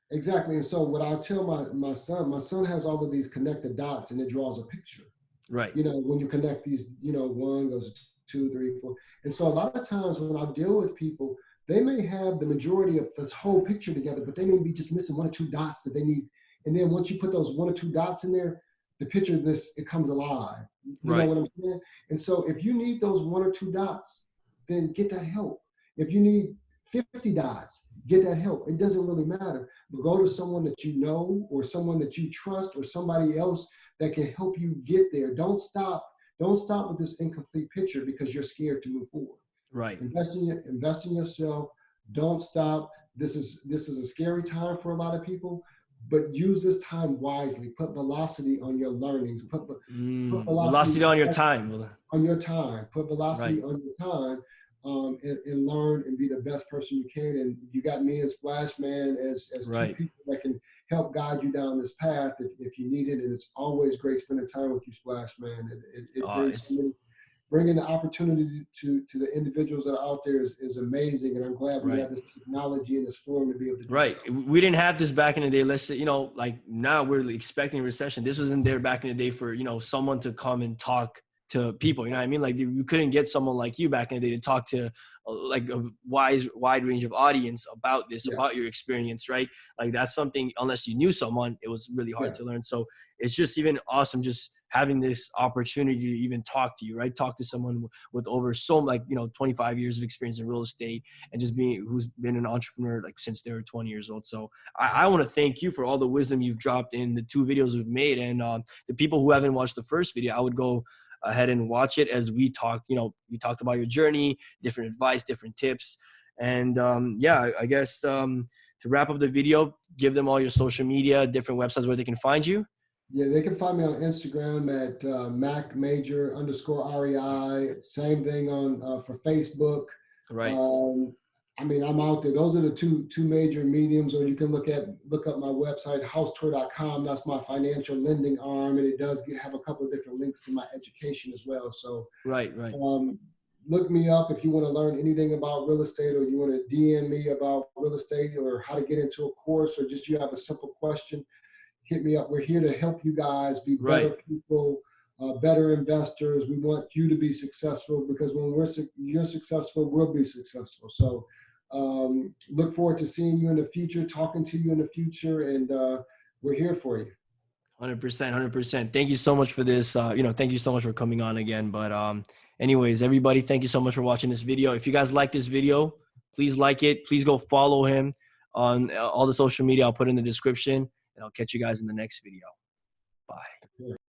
Exactly. And so what I tell my son has all of these connected dots and it draws a picture. Right. You know, when you connect these, you know, one goes two, three, four. And so a lot of times when I deal with people, they may have the majority of this whole picture together, but they may be just missing one or two dots that they need. And then once you put those one or two dots in there, the picture of this, it comes alive. You know Right. what I'm saying? And so if you need those one or two dots, then get that help. If you need 50 dots, get that help. It doesn't really matter. But go to someone that you know, or someone that you trust, or somebody else that can help you get there. Don't stop with this incomplete picture because you're scared to move forward. Right. Invest in yourself. Don't stop. This is a scary time for a lot of people, but use this time wisely. Put velocity on your learnings. Put velocity Velocity on your time. on your time. Put velocity Right. on your time, and learn and be the best person you can. And you got me and Splash Man as two Right. people that can help guide you down this path if you need it. And it's always great spending time with you, Splash Man. It brings so It's many, bringing the opportunity to the individuals that are out there is amazing. And I'm glad we right. have this technology and this forum to be able to do Right. so. We didn't have this back in the day. Let's say, you know, like now we're expecting recession. This wasn't there back in the day for, you know, someone to come and talk to people. You know what I mean? Like you couldn't get someone like you back in the day to talk to like a wide range of audience about this, Yeah, about your experience, right? Like that's something, unless you knew someone, it was really hard yeah, to learn. So it's just even awesome just having this opportunity to even talk to you, right? Talk to someone with over so like, you know, 25 years of experience in real estate and just being who's been an entrepreneur like since they were 20 years old. So I want to thank you for all the wisdom you've dropped in the two videos we've made. And the people who haven't watched the first video, I would go ahead and watch it as we talked. You know, we talked about your journey, different advice, different tips, and yeah, I guess to wrap up the video, give them all your social media, different websites where they can find you. yeah. They can find me on Instagram at Mack Major _ REI. Same thing on for Facebook. Right. Um, I mean, I'm out there. Those are the two major mediums. Or you can look up my website, housetour.com. That's my financial lending arm, and it does have a couple of different links to my education as well. So Right. Right. um, look me up if you want to learn anything about real estate, or you want to DM me about real estate, or how to get into a course, or just you have a simple question. Hit me up. We're here to help you guys be Right. better people, better investors. We want you to be successful, because when you're successful, we'll be successful. So look forward to seeing you in the future, talking to you in the future, and we're here for you. 100%, 100%. Thank you so much for this. You know, thank you so much for coming on again. But anyways, everybody, thank you so much for watching this video. If you guys like this video, please like it. Please go follow him on all the social media. I'll put in the description, and I'll catch you guys in the next video. Bye.